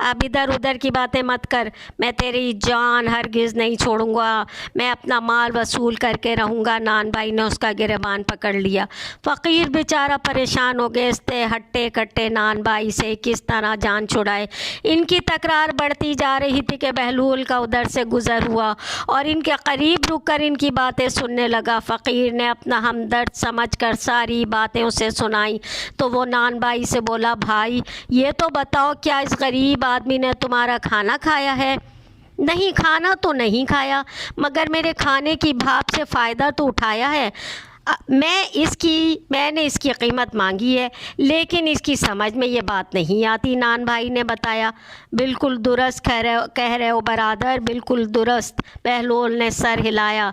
اب ادھر ادھر کی باتیں مت کر، میں تیری جان ہرگز نہیں چھوڑوں گا، میں اپنا مال وصول کر کے رہوں گا۔ نان بھائی نے اس کا گریبان پکڑ لیا۔ فقیر بیچارہ پریشان ہو گئے، اس نے ہٹے کٹے نان بھائی سے کس طرح جان چھڑائے۔ ان کی تکرار بڑھتی جا رہی تھی کہ بہلول کا ادھر سے گزر ہوا اور ان کے قریب رک کر ان کی باتیں سننے لگا۔ فقیر نے اپنا ہمدرد سمجھ کر ساری باتیں اسے سنائیں تو وہ نان بھائی سے بولا، بھائی یہ تو بتاؤ کیا اس غریب آدمی نے تمہارا کھانا کھایا ہے؟ نہیں، کھانا تو نہیں کھایا، مگر میرے کھانے کی بھاپ سے فائدہ تو اٹھایا ہے۔ میں نے اس کی قیمت مانگی ہے، لیکن اس کی سمجھ میں یہ بات نہیں آتی۔ نان بھائی نے بتایا، بالکل درست کہہ رہے ہو برادر، بالکل درست۔ بہلول نے سر ہلایا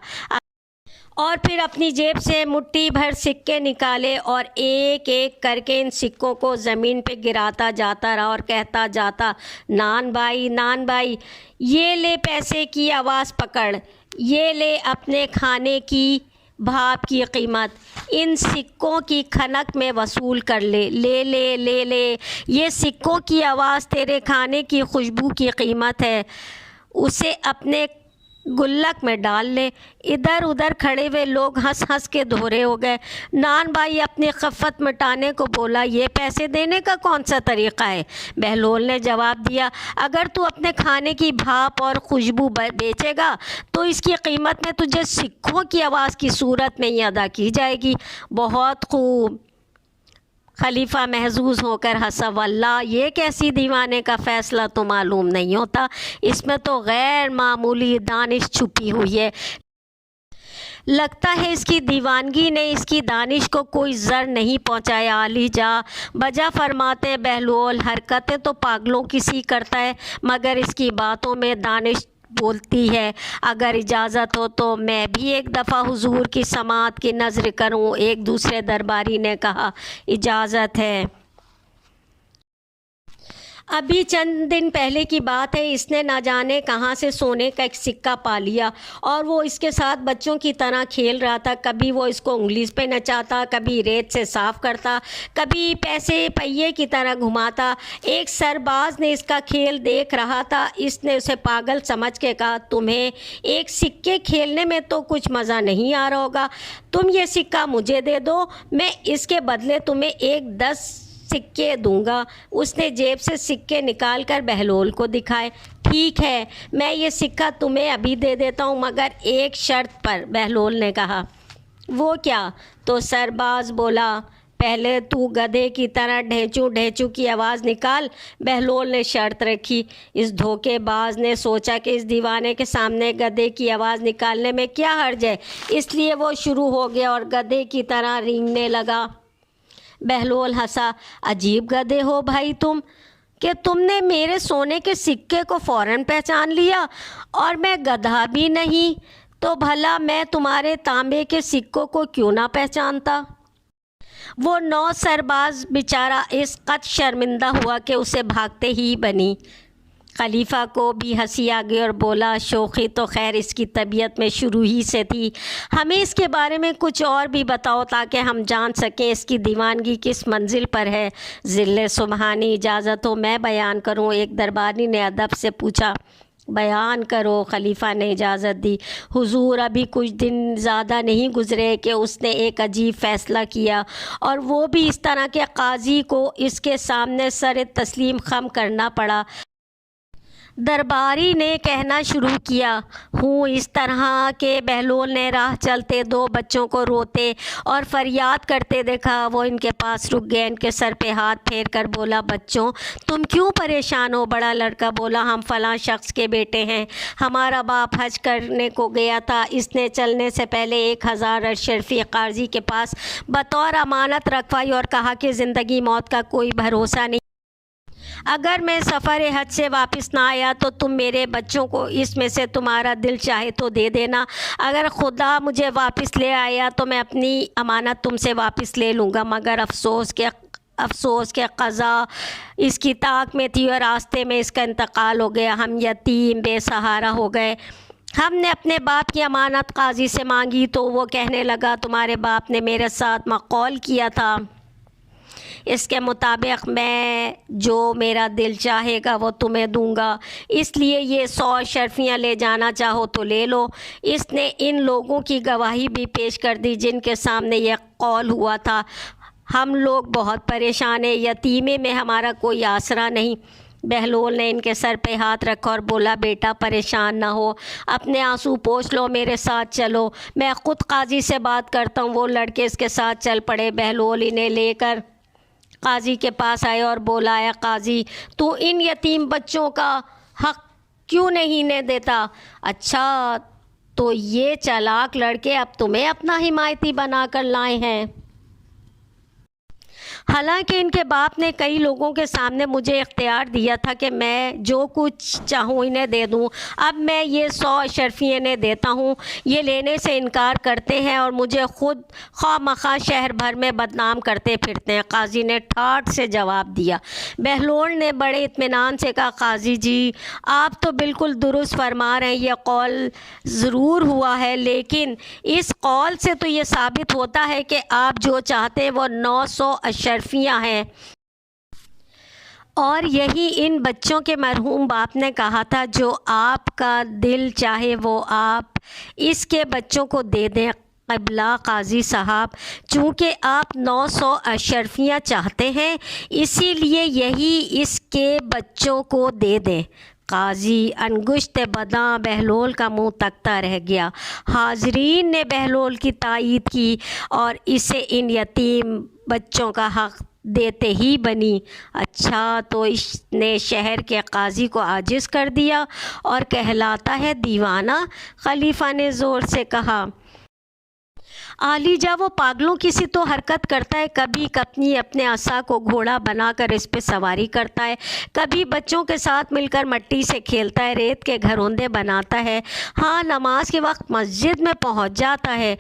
اور پھر اپنی جیب سے مٹھی بھر سکے نکالے اور ایک ایک کر کے ان سکوں کو زمین پہ گراتا جاتا رہا اور کہتا جاتا، نان بھائی یہ لے پیسے کی آواز پکڑ، یہ لے اپنے کھانے کی بھاپ کی قیمت، ان سکوں کی کھنک میں وصول کر لے، لے لے لے لے، یہ سکوں کی آواز تیرے کھانے کی خوشبو کی قیمت ہے، اسے اپنے گلک میں ڈال لے۔ ادھر ادھر کھڑے ہوئے لوگ ہنس ہنس کے دھورے ہو گئے۔ نان بھائی اپنی خفت مٹانے کو بولا، یہ پیسے دینے کا کون سا طریقہ ہے؟ بہلول نے جواب دیا، اگر تو اپنے کھانے کی بھاپ اور خوشبو بیچے گا تو اس کی قیمت میں تجھے سکوں کی آواز کی صورت میں ہی ادا کی جائے گی۔ بہت خوب۔ خلیفہ محظوظ ہو کر ہنسا، واللہ یہ کیسی دیوانے کا فیصلہ تو معلوم نہیں ہوتا، اس میں تو غیر معمولی دانش چھپی ہوئی ہے۔ لگتا ہے اس کی دیوانگی نے اس کی دانش کو کوئی ضرر نہیں پہنچایا۔ علی جا بجا فرماتے بہلول، حرکتیں تو پاگلوں کی سی کرتا ہے، مگر اس کی باتوں میں دانش بولتی ہے۔ اگر اجازت ہو تو میں بھی ایک دفعہ حضور کی سماعت کی نظر کروں۔ ایک دوسرے درباری نے کہا، اجازت ہے۔ ابھی چند دن پہلے کی بات ہے، اس نے نہ جانے کہاں سے سونے کا ایک سکہ پا لیا اور وہ اس کے ساتھ بچوں کی طرح کھیل رہا تھا۔ کبھی وہ اس کو انگلی پہ نچاتا، کبھی ریت سے صاف کرتا، کبھی پیسے پہیے کی طرح گھماتا۔ ایک سرباز نے اس کا کھیل دیکھ رہا تھا، اس نے اسے پاگل سمجھ کے کہا، تمہیں ایک سکے کھیلنے میں تو کچھ مزہ نہیں آ رہا ہوگا، تم یہ سکہ مجھے دے دو، میں اس کے بدلے تمہیں 10 سکے دوں گا۔ اس نے جیب سے سکے نکال کر بہلول کو دکھائے۔ ٹھیک ہے، میں یہ سکہ تمہیں ابھی دے دیتا ہوں، مگر ایک شرط پر۔ بہلول نے کہا، وہ کیا؟ تو سرباز بولا، پہلے تو گدھے کی طرح ڈھیچو ڈھیچو کی آواز نکال۔ بہلول نے شرط رکھی۔ اس دھوکے باز نے سوچا کہ اس دیوانے کے سامنے گدھے کی آواز نکالنے میں کیا حرج ہے، اس لیے وہ شروع ہو گیا اور گدھے کی طرح رینگنے لگا۔ بہلول ہنسا، عجیب گدھے ہو بھائی تم، کہ تم نے میرے سونے کے سکے کو فوراً پہچان لیا، اور میں گدھا بھی نہیں تو بھلا میں تمہارے تانبے کے سکوں کو کیوں نہ پہچانتا؟ وہ نو سرباز بیچارہ اس قدر شرمندہ ہوا کہ اسے بھاگتے ہی بنی۔ خلیفہ کو بھی ہنسی آ گئی اور بولا، شوخی تو خیر اس کی طبیعت میں شروع ہی سے تھی، ہمیں اس کے بارے میں کچھ اور بھی بتاؤ تاکہ ہم جان سکیں اس کی دیوانگی کس منزل پر ہے۔ ذل سبحانی، اجازت ہو میں بیان کروں؟ ایک درباری نے ادب سے پوچھا۔ بیان کرو، خلیفہ نے اجازت دی۔ حضور، ابھی کچھ دن زیادہ نہیں گزرے کہ اس نے ایک عجیب فیصلہ کیا، اور وہ بھی اس طرح کہ قاضی کو اس کے سامنے سر تسلیم خم کرنا پڑا۔ درباری نے کہنا شروع کیا، ہوں اس طرح کہ بہلول نے راہ چلتے 2 بچوں کو روتے اور فریاد کرتے دیکھا۔ وہ ان کے پاس رک گئے، ان کے سر پہ ہاتھ پھیر کر بولا، بچوں تم کیوں پریشان ہو؟ بڑا لڑکا بولا، ہم فلاں شخص کے بیٹے ہیں، ہمارا باپ حج کرنے کو گیا تھا، اس نے چلنے سے پہلے 1000 اشرفی قاضی کے پاس بطور امانت رکھوائی اور کہا کہ زندگی موت کا کوئی بھروسہ نہیں، اگر میں سفر حج سے واپس نہ آیا تو تم میرے بچوں کو اس میں سے تمہارا دل چاہے تو دے دینا، اگر خدا مجھے واپس لے آیا تو میں اپنی امانت تم سے واپس لے لوں گا۔ مگر افسوس کے قضا اس کی طاق میں تھی اور راستے میں اس کا انتقال ہو گیا، ہم یتیم بے سہارا ہو گئے۔ ہم نے اپنے باپ کی امانت قاضی سے مانگی تو وہ کہنے لگا، تمہارے باپ نے میرے ساتھ مقول کیا تھا اس کے مطابق میں جو میرا دل چاہے گا وہ تمہیں دوں گا، اس لیے یہ 100 اشرفیاں لے جانا چاہو تو لے لو۔ اس نے ان لوگوں کی گواہی بھی پیش کر دی جن کے سامنے یہ قول ہوا تھا، ہم لوگ بہت پریشان ہیں، یتیمے میں ہمارا کوئی آسرا نہیں۔ بہلول نے ان کے سر پہ ہاتھ رکھا اور بولا، بیٹا پریشان نہ ہو، اپنے آنسو پوچھ لو، میرے ساتھ چلو، میں خود قاضی سے بات کرتا ہوں۔ وہ لڑکے اس کے ساتھ چل پڑے۔ بہلول انہیں لے کر قاضی کے پاس آئے اور بولا، اے قاضی، تو ان یتیم بچوں کا حق کیوں نہیں دیتا؟ اچھا، تو یہ چالاک لڑکے اب تمہیں اپنا حمایتی بنا کر لائے ہیں؟ حالانکہ ان کے باپ نے کئی لوگوں کے سامنے مجھے اختیار دیا تھا کہ میں جو کچھ چاہوں انہیں دے دوں، اب میں یہ 100 اشرفیاں انہیں دیتا ہوں، یہ لینے سے انکار کرتے ہیں اور مجھے خود خواہ مخواہ شہر بھر میں بدنام کرتے پھرتے ہیں۔ قاضی نے ٹھاٹھ سے جواب دیا۔ بہلول نے بڑے اطمینان سے کہا، قاضی جی، آپ تو بالکل درست فرما رہے ہیں، یہ قول ضرور ہوا ہے، لیکن اس قول سے تو یہ ثابت ہوتا ہے کہ آپ جو چاہتے ہیں وہ 900 اشرفیاں ہیں، اور یہی ان بچوں کے مرحوم باپ نے کہا تھا، جو آپ کا دل چاہے وہ آپ اس کے بچوں کو دے دیں۔ قبلہ قاضی صاحب، چونکہ آپ 900 اشرفیاں چاہتے ہیں، اسی لیے یہی اس کے بچوں کو دے دیں۔ قاضی انگشت بداں بہلول کا منہ تکتا رہ گیا۔ حاضرین نے بہلول کی تائید کی اور اسے ان یتیم بچوں کا حق دیتے ہی بنی۔ اچھا، تو اس نے شہر کے قاضی کو عاجز کر دیا اور کہلاتا ہے دیوانہ؟ خلیفہ نے زور سے کہا۔ عالی جا، وہ پاگلوں کی سی تو حرکت کرتا ہے، کبھی اپنے عصا کو گھوڑا بنا کر اس پہ سواری کرتا ہے، کبھی بچوں کے ساتھ مل کر مٹی سے کھیلتا ہے، ریت کے گھروندے بناتا ہے، ہاں نماز کے وقت مسجد میں پہنچ جاتا ہے۔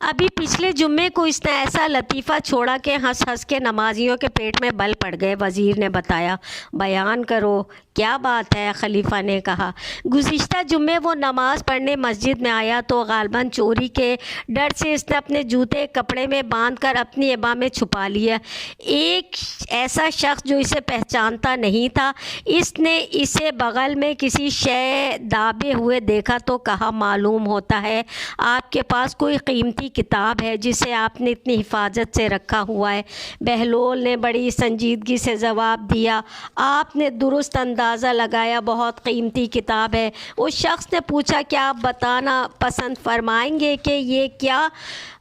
ابھی پچھلے جمعے کو اس نے ایسا لطیفہ چھوڑا کہ ہنس ہنس کے نمازیوں کے پیٹ میں بل پڑ گئے۔ وزیر نے بتایا۔ بیان کرو، کیا بات ہے؟ خلیفہ نے کہا۔ گزشتہ جمعے وہ نماز پڑھنے مسجد میں آیا تو غالباً چوری کے ڈر سے اس نے اپنے جوتے کپڑے میں باندھ کر اپنی عبا میں چھپا لیا۔ ایک ایسا شخص جو اسے پہچانتا نہیں تھا، اس نے اسے بغل میں کسی شے دابے ہوئے دیکھا تو کہا، معلوم ہوتا ہے آپ کے پاس کوئی قیمتی کتاب ہے جسے آپ نے اتنی حفاظت سے رکھا ہوا ہے۔ بہلول نے بڑی سنجیدگی سے جواب دیا، آپ نے درست اندازہ لگایا، بہت قیمتی کتاب ہے۔ اس شخص نے پوچھا، کیا آپ بتانا پسند فرمائیں گے کہ یہ کیا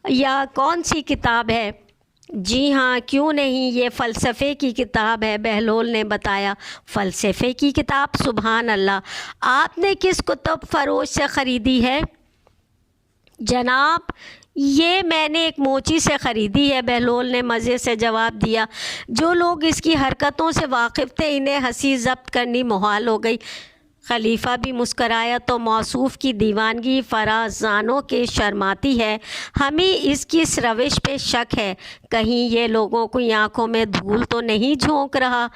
یا کون سی کتاب ہے؟ جی ہاں، کیوں نہیں، یہ فلسفے کی کتاب ہے، بہلول نے بتایا۔ فلسفے کی کتاب؟ سبحان اللہ! آپ نے کس کتب فروش سے خریدی ہے؟ جناب، یہ میں نے ایک موچی سے خریدی ہے، بہلول نے مزے سے جواب دیا۔ جو لوگ اس کی حرکتوں سے واقف تھے انہیں ہنسی ضبط کرنی محال ہو گئی۔ خلیفہ بھی مسکرایا تو موصوف کی دیوانگی فرازانوں کے شرماتی ہے، ہمیں اس کی اس روش پہ شک ہے، کہیں یہ لوگوں کی آنکھوں میں دھول تو نہیں جھونک رہا؟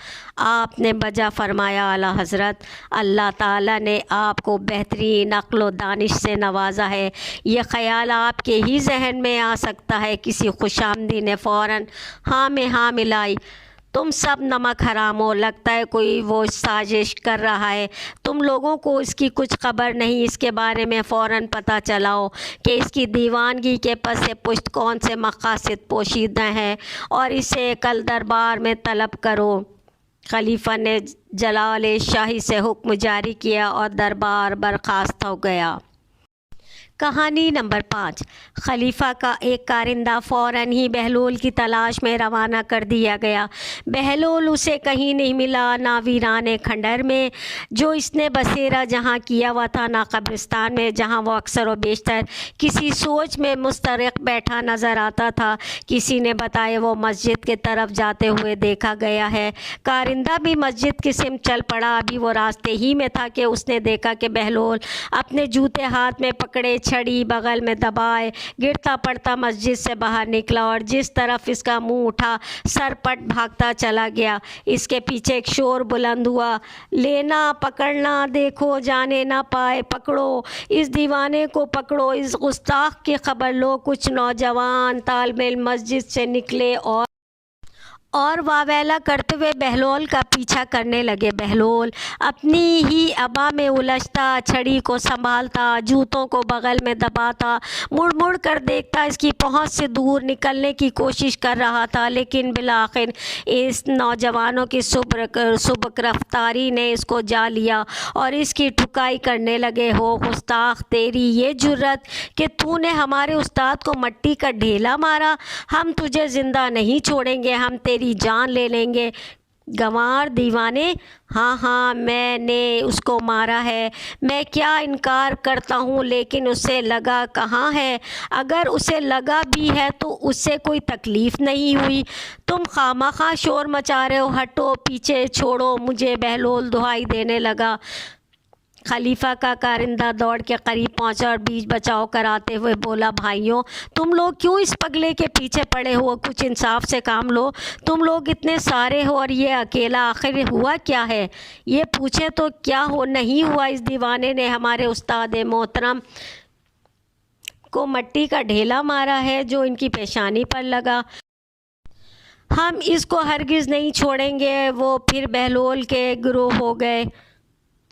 آپ نے بجا فرمایا، اعلیٰ حضرت، اللہ تعالیٰ نے آپ کو بہترین عقل و دانش سے نوازا ہے، یہ خیال آپ کے ہی ذہن میں آ سکتا ہے۔ کسی خوش آمدی نے فوراً ہاں میں ہاں ملائی۔ تم سب نمک حرام ہو، لگتا ہے کوئی وہ سازش کر رہا ہے، تم لوگوں کو اس کی کچھ خبر نہیں، اس کے بارے میں فوراً پتہ چلاؤ کہ اس کی دیوانگی کے پس پشت کون سے مقاصد پوشیدہ ہیں اور اسے کل دربار میں طلب کرو۔ خلیفہ نے جلال شاہی سے حکم جاری کیا اور دربار برخاست ہو گیا۔ کہانی نمبر 5۔ خلیفہ کا ایک کارندہ فوراً ہی بہلول کی تلاش میں روانہ کر دیا گیا۔ بہلول اسے کہیں نہیں ملا، نہ ویران کھنڈر میں جو اس نے بسیرا جہاں کیا ہوا تھا، نہ قبرستان میں جہاں وہ اکثر و بیشتر کسی سوچ میں مستغرق بیٹھا نظر آتا تھا۔ کسی نے بتایا وہ مسجد کے طرف جاتے ہوئے دیکھا گیا ہے۔ کارندہ بھی مسجد کی سمت چل پڑا۔ ابھی وہ راستے ہی میں تھا کہ اس نے دیکھا کہ بہلول اپنے جوتے ہاتھ میں پکڑے، چھڑی بغل میں دبائے، گرتا پڑتا مسجد سے باہر نکلا اور جس طرف اس کا منہ اٹھا سرپٹ بھاگتا چلا گیا۔ اس کے پیچھے ایک شور بلند ہوا، لینا پکڑنا، دیکھو جانے نہ پائے، پکڑو اس دیوانے کو، پکڑو اس گستاخ کی خبر لو۔ کچھ نوجوان طالب علم مسجد سے نکلے اور اور واویلا کرتے ہوئے بہلول کا پیچھا کرنے لگے۔ بہلول اپنی ہی ابا میں الجھتا، چھڑی کو سنبھالتا، جوتوں کو بغل میں دباتا، مڑ مڑ کر دیکھتا، اس کی پہنچ سے دور نکلنے کی کوشش کر رہا تھا، لیکن بالآخر اس نوجوانوں کی سبک رفتاری نے اس کو جا لیا اور اس کی ٹھکائی کرنے لگے۔ ہو گستاخ، تیری یہ جرأت کہ تو نے ہمارے استاد کو مٹی کا ڈھیلا مارا! ہم تجھے زندہ نہیں چھوڑیں گے، ہم تیری جان لے لیں گے۔ گنوار دیوانے، ہاں میں نے اس کو مارا ہے، میں کیا انکار کرتا ہوں، لیکن اسے لگا کہاں ہے؟ اگر اسے لگا بھی ہے تو اس سے کوئی تکلیف نہیں ہوئی۔ تم خواہ شور مچا رہے ہو، ہٹو، پیچھے چھوڑو مجھے! بہلول دہائی دینے لگا۔ خلیفہ کا کارندہ دوڑ کے قریب پہنچا اور بیچ بچاؤ کراتے ہوئے بولا، بھائیوں، تم لوگ کیوں اس پگلے کے پیچھے پڑے ہو؟ کچھ انصاف سے کام لو، تم لوگ اتنے سارے ہو اور یہ اکیلا، آخر ہوا کیا ہے؟ یہ پوچھیں تو کیا نہیں ہوا، اس دیوانے نے ہمارے استاد محترم کو مٹی کا ڈھیلا مارا ہے جو ان کی پیشانی پر لگا۔ ہم اس کو ہرگز نہیں چھوڑیں گے۔ وہ پھر بہلول کے گروہ ہو گئے۔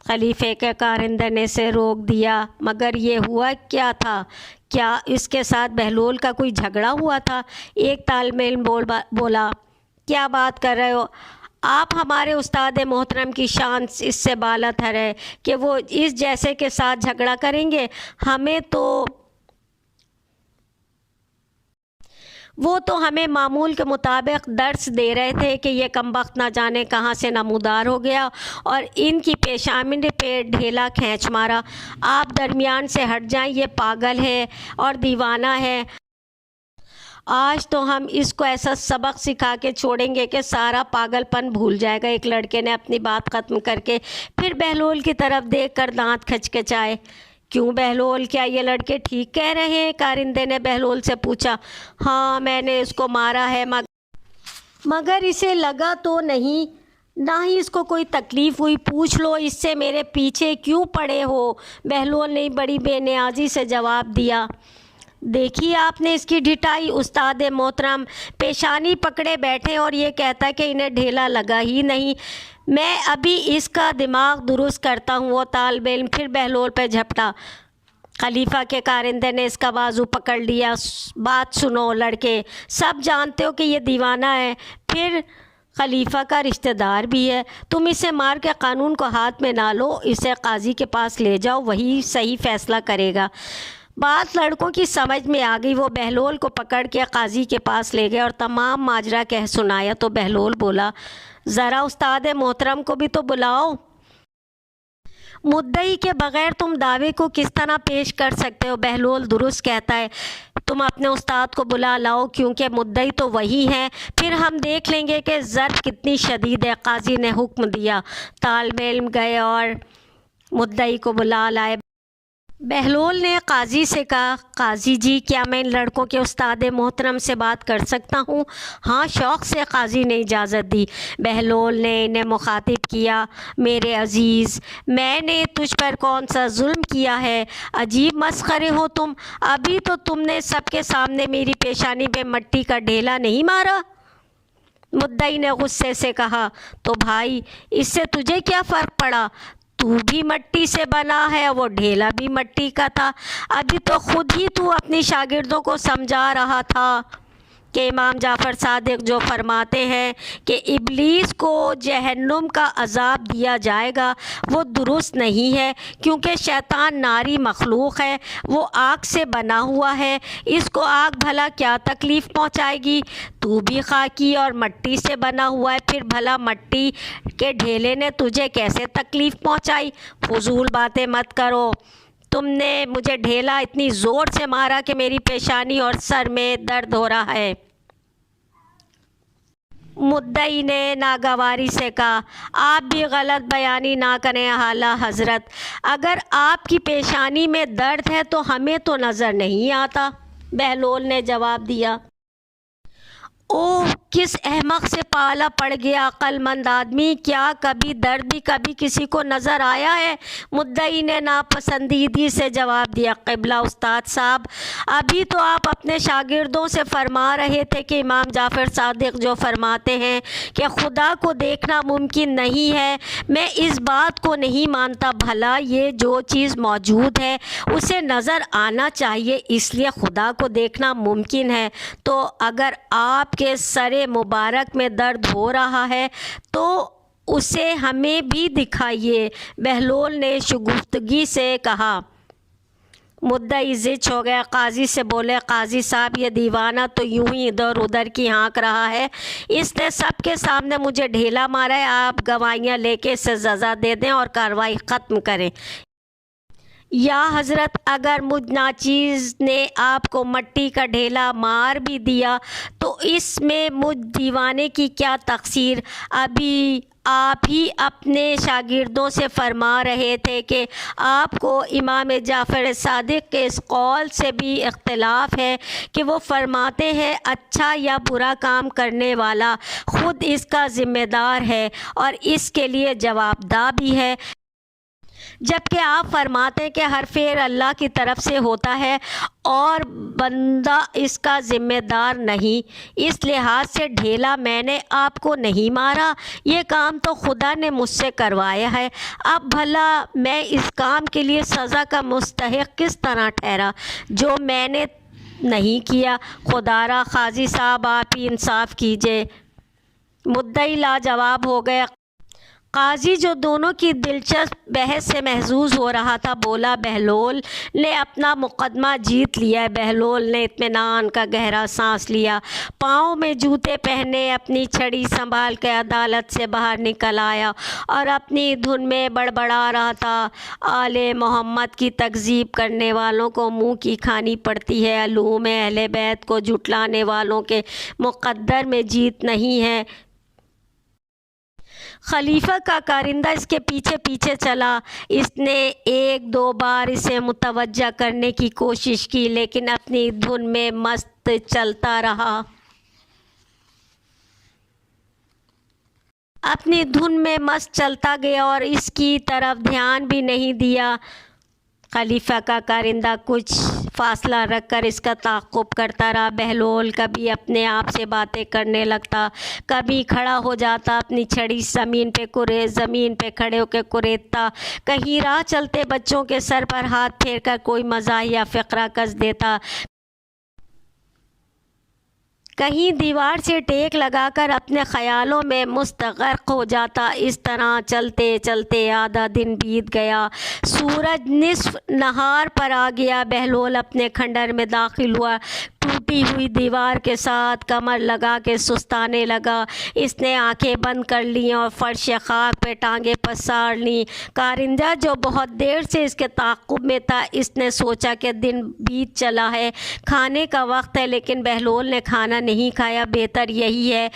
خلیفے کے کارندے نے اسے روک دیا۔ مگر یہ ہوا کیا تھا؟ کیا اس کے ساتھ بہلول کا کوئی جھگڑا ہوا تھا؟ ایک طالب علم بولا، کیا بات کر رہے ہو آپ؟ ہمارے استاد محترم کی شان اس سے بالا تر ہے کہ وہ اس جیسے کے ساتھ جھگڑا کریں گے؟ وہ تو ہمیں معمول کے مطابق درس دے رہے تھے کہ یہ کمبخت نہ جانے کہاں سے نمودار ہو گیا اور ان کی پیشانی پہ ڈھیلا کھینچ مارا۔ آپ درمیان سے ہٹ جائیں، یہ پاگل ہے اور دیوانہ ہے۔ آج تو ہم اس کو ایسا سبق سکھا کے چھوڑیں گے کہ سارا پاگل پن بھول جائے گا۔ ایک لڑکے نے اپنی بات ختم کر کے پھر بہلول کی طرف دیکھ کر دانت کھچکچائے۔ کیوں بہلول، کیا یہ لڑکے ٹھیک کہہ رہے ہیں؟ کارندے نے بہلول سے پوچھا۔ ہاں، میں نے اس کو مارا ہے، مگر اسے لگا تو نہیں، نہ ہی اس کو کوئی تکلیف ہوئی۔ پوچھ لو اس سے میرے پیچھے کیوں پڑے ہو؟ بہلول نے بڑی بے نیازی سے جواب دیا۔ دیکھی آپ نے اس کی ڈھٹائی؟ استاد محترم پیشانی پکڑے بیٹھے اور یہ کہتا ہے کہ انہیں ڈھیلا لگا ہی نہیں۔ میں ابھی اس کا دماغ درست کرتا ہوں۔ وہ طالب علم پھر بہلول پہ جھپٹا۔ خلیفہ کے کارندے نے اس کا بازو پکڑ لیا۔ بات سنو لڑکے، سب جانتے ہو کہ یہ دیوانہ ہے، پھر خلیفہ کا رشتہ دار بھی ہے۔ تم اسے مار کے قانون کو ہاتھ میں نہ لو، اسے قاضی کے پاس لے جاؤ، وہی صحیح فیصلہ کرے گا۔ بات لڑکوں کی سمجھ میں آ گئی۔ وہ بہلول کو پکڑ کے قاضی کے پاس لے گئے اور تمام ماجرا کہہ سنایا تو بہلول بولا، ذرا استاد محترم کو بھی تو بلاؤ۔ مدعی کے بغیر تم دعوے کو کس طرح پیش کر سکتے ہو؟ بہلول درست کہتا ہے، تم اپنے استاد کو بلا لاؤ، کیونکہ مدعی تو وہی ہے، پھر ہم دیکھ لیں گے کہ ضرب کتنی شدید ہے۔ قاضی نے حکم دیا۔ طالب علم گئے اور مدعی کو بلا لائے۔ بہلول نے قاضی سے کہا، قاضی جی، کیا میں ان لڑکوں کے استاد محترم سے بات کر سکتا ہوں؟ ہاں، شوق سے قاضی نے اجازت دی۔ بہلول نے انہیں مخاطب کیا، میرے عزیز، میں نے تجھ پر کون سا ظلم کیا ہے؟ عجیب مسخرے ہو تم! ابھی تو تم نے سب کے سامنے میری پیشانی پہ مٹی کا ڈھیلا نہیں مارا؟ مدعی نے غصے سے کہا، تو بھائی اس سے تجھے کیا فرق پڑا؟ تو بھی مٹی سے بنا ہے، وہ ڈھیلا بھی مٹی کا تھا۔ ابھی تو خود ہی تو اپنی شاگردوں کو سمجھا رہا تھا کہ امام جعفر صادق جو فرماتے ہیں کہ ابلیس کو جہنم کا عذاب دیا جائے گا، وہ درست نہیں ہے، کیونکہ شیطان ناری مخلوق ہے، وہ آگ سے بنا ہوا ہے، اس کو آگ بھلا کیا تکلیف پہنچائے گی؟ تو بھی خاکی اور مٹی سے بنا ہوا ہے، پھر بھلا مٹی کے ڈھیلے نے تجھے کیسے تکلیف پہنچائی؟ فضول باتیں مت کرو۔ تم نے مجھے ڈھیلا اتنی زور سے مارا کہ میری پیشانی اور سر میں درد ہو رہا ہے۔ مدعی نے ناگواری سے کہا، آپ بھی غلط بیانی نہ کریں اعلیٰ حضرت، اگر آپ کی پیشانی میں درد ہے تو ہمیں تو نظر نہیں آتا۔ بہلول نے جواب دیا، اوہ کس احمق سے پالا پڑ گیا عقل مند آدمی، کیا کبھی درد بھی کبھی کسی کو نظر آیا ہے؟ مدعی نے ناپسندیدگی سے جواب دیا، قبلہ استاد صاحب، ابھی تو آپ اپنے شاگردوں سے فرما رہے تھے کہ امام جعفر صادق جو فرماتے ہیں کہ خدا کو دیکھنا ممکن نہیں ہے، میں اس بات کو نہیں مانتا، بھلا یہ جو چیز موجود ہے اسے نظر آنا چاہیے، اس لیے خدا کو دیکھنا ممکن ہے، تو اگر آپ کے سر مبارک میں درد ہو رہا ہے تو اسے ہمیں بھی دکھائیے، بہلول نے شگفتگی سے کہا۔ مدعی زچ ہو گیا، قاضی سے بولے، قاضی صاحب یہ دیوانہ تو یوں ہی ادھر ادھر کی ہانک رہا ہے، اس نے سب کے سامنے مجھے ڈھیلا مارا ہے، آپ گواہیاں لے کے اسے سزا دے دیں اور کارروائی ختم کریں۔ یا حضرت، اگر مجھ ناچیز نے آپ کو مٹی کا ڈھیلا مار بھی دیا تو اس میں مجھ دیوانے کی کیا تقصیر؟ ابھی آپ ہی اپنے شاگردوں سے فرما رہے تھے کہ آپ کو امام جعفر صادق کے اس قول سے بھی اختلاف ہے کہ وہ فرماتے ہیں اچھا یا برا کام کرنے والا خود اس کا ذمہ دار ہے اور اس کے لیے جواب دہ بھی ہے، جبکہ آپ فرماتے ہیں کہ ہر فعل اللہ کی طرف سے ہوتا ہے اور بندہ اس کا ذمہ دار نہیں، اس لحاظ سے ڈھیلا میں نے آپ کو نہیں مارا، یہ کام تو خدا نے مجھ سے کروایا ہے، اب بھلا میں اس کام کے لیے سزا کا مستحق کس طرح ٹھہرا جو میں نے نہیں کیا؟ خدا را قاضی صاحب آپ ہی انصاف کیجئے۔ مدعی لاجواب ہو گئے۔ قاضی جو دونوں کی دلچسپ بحث سے محظوظ ہو رہا تھا بولا، بہلول نے اپنا مقدمہ جیت لیا ہے۔ بہلول نے اطمینان کا گہرا سانس لیا، پاؤں میں جوتے پہنے اپنی چھڑی سنبھال کے عدالت سے باہر نکل آیا اور اپنی دھن میں بڑبڑا رہا تھا، آل محمد کی تکذیب کرنے والوں کو منہ کی کھانی پڑتی ہے، علوم اہل بیت کو جھٹلانے والوں کے مقدر میں جیت نہیں ہے۔ خلیفہ کا کارندہ اس کے پیچھے پیچھے چلا، اس نے ایک دو بار اسے متوجہ کرنے کی کوشش کی لیکن اپنی دھن میں مست چلتا رہا، اپنی دھن میں مست چلتا گیا اور اس کی طرف دھیان بھی نہیں دیا۔ خلیفہ کا کارندہ کچھ فاصلہ رکھ کر اس کا تعقب کرتا رہا۔ بہلول کبھی اپنے آپ سے باتیں کرنے لگتا، کبھی کھڑا ہو جاتا، اپنی چھڑی زمین پہ کھڑے ہو کے کریدتا، کہیں راہ چلتے بچوں کے سر پر ہاتھ پھیر کر کوئی مزاحیہ فقرہ کس دیتا، کہیں دیوار سے ٹیک لگا کر اپنے خیالوں میں مستغرق ہو جاتا۔ اس طرح چلتے چلتے آدھا دن بیت گیا، سورج نصف نہار پر آ گیا۔ بہلول اپنے کھنڈر میں داخل ہوا، ٹوٹی ہوئی دیوار کے ساتھ کمر لگا کے سستانے لگا، اس نے آنکھیں بند کر لیں اور فرش خاک پہ ٹانگیں پسار لیں۔ کارندہ جو بہت دیر سے اس کے تعاقب میں تھا، اس نے سوچا کہ دن بیت چلا ہے، کھانے کا وقت ہے، لیکن بہلول نے کھانا نہیں کھایا، بہتر یہی ہے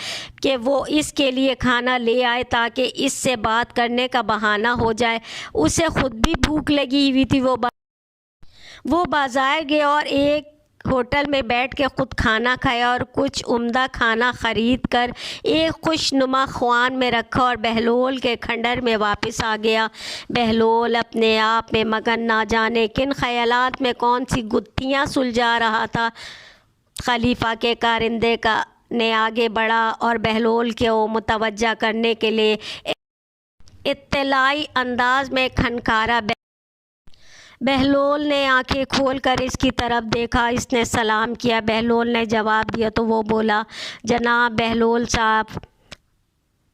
کہ وہ اس کے لیے کھانا لے آئے تاکہ اس سے بات کرنے کا بہانہ ہو جائے۔ اسے خود بھی بھوک لگی ہوئی تھی، وہ بازار گیا اور ایک ہوٹل میں بیٹھ کے خود کھانا کھایا اور کچھ عمدہ کھانا خرید کر ایک خوش نما خوان میں رکھا اور بہلول کے کھنڈر میں واپس آ گیا۔ بہلول اپنے آپ میں مگن، نہ جانے کن خیالات میں کون سی گتھیاں سلجھا رہا تھا۔ خلیفہ کے کارندے نے آگے بڑھا اور بہلول کو متوجہ کرنے کے لیے اطلاعی انداز میں کھنکارا۔ بہلول نے آنکھیں کھول کر اس کی طرف دیکھا، اس نے سلام کیا۔ بہلول نے جواب دیا تو وہ بولا، جناب بہلول صاحب،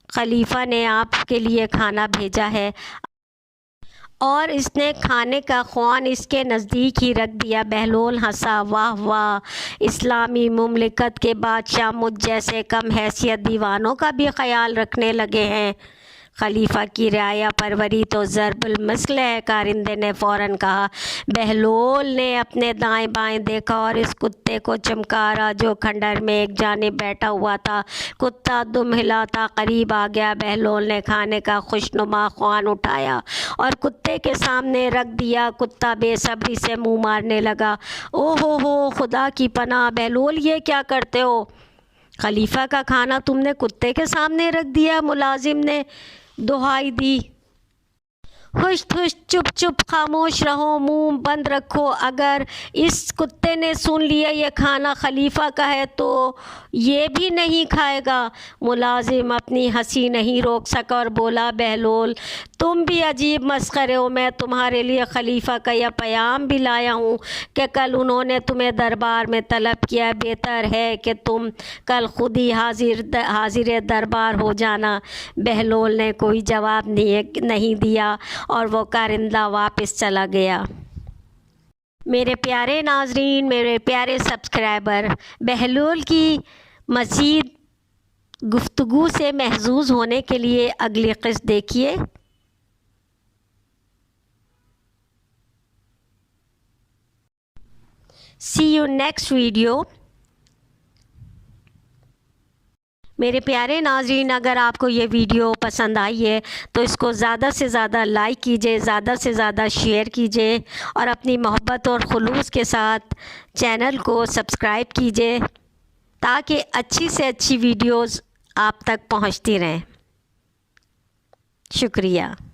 خلیفہ نے آپ کے لیے کھانا بھیجا ہے، اور اس نے کھانے کا خوان اس کے نزدیک ہی رکھ دیا۔ بہلول ہنسا، واہ واہ، اسلامی مملکت کے بادشاہ مجھ جیسے کم حیثیت دیوانوں کا بھی خیال رکھنے لگے ہیں، خلیفہ کی رعایا پروری تو ضرب المثل ہے، کارندے نے فوراً کہا۔ بہلول نے اپنے دائیں بائیں دیکھا اور اس کتے کو چمکارا جو کھنڈر میں ایک جانب بیٹھا ہوا تھا۔ کتا دم ہلاتا قریب آ گیا۔ بہلول نے کھانے کا خوشنما خوان اٹھایا اور کتے کے سامنے رکھ دیا۔ کتا بے صبری سے منہ مارنے لگا۔ او ہو، خدا کی پناہ بہلول، یہ کیا کرتے ہو؟ خلیفہ کا کھانا تم نے کتے کے سامنے رکھ دیا، ملازم نے دہائی دی۔ ہوش ہوش، چپ چپ، خاموش رہو، منہ بند رکھو، اگر اس کتے نے سن لیا یہ کھانا خلیفہ کا ہے تو یہ بھی نہیں کھائے گا۔ ملازم اپنی ہنسی نہیں روک سکا اور بولا، بہلول تم بھی عجیب مسخرے ہو، میں تمہارے لیے خلیفہ کا یہ پیام بھی لایا ہوں کہ کل انہوں نے تمہیں دربار میں طلب کیا، بہتر ہے کہ تم کل خود ہی حاضر دربار ہو جانا۔ بہلول نے کوئی جواب نہیں دیا اور وہ کارندہ واپس چلا گیا۔ میرے پیارے ناظرین، میرے پیارے سبسکرائبر، بہلول کی مزید گفتگو سے محظوظ ہونے کے لیے اگلی قسط دیکھیے۔ See you next video۔ میرے پیارے ناظرین، اگر آپ کو یہ ویڈیو پسند آئی ہے تو اس کو زیادہ سے زیادہ لائک کیجئے، زیادہ سے زیادہ شیئر کیجئے اور اپنی محبت اور خلوص کے ساتھ چینل کو سبسکرائب کیجئے تاکہ اچھی سے اچھی ویڈیوز آپ تک پہنچتی رہیں۔ شکریہ۔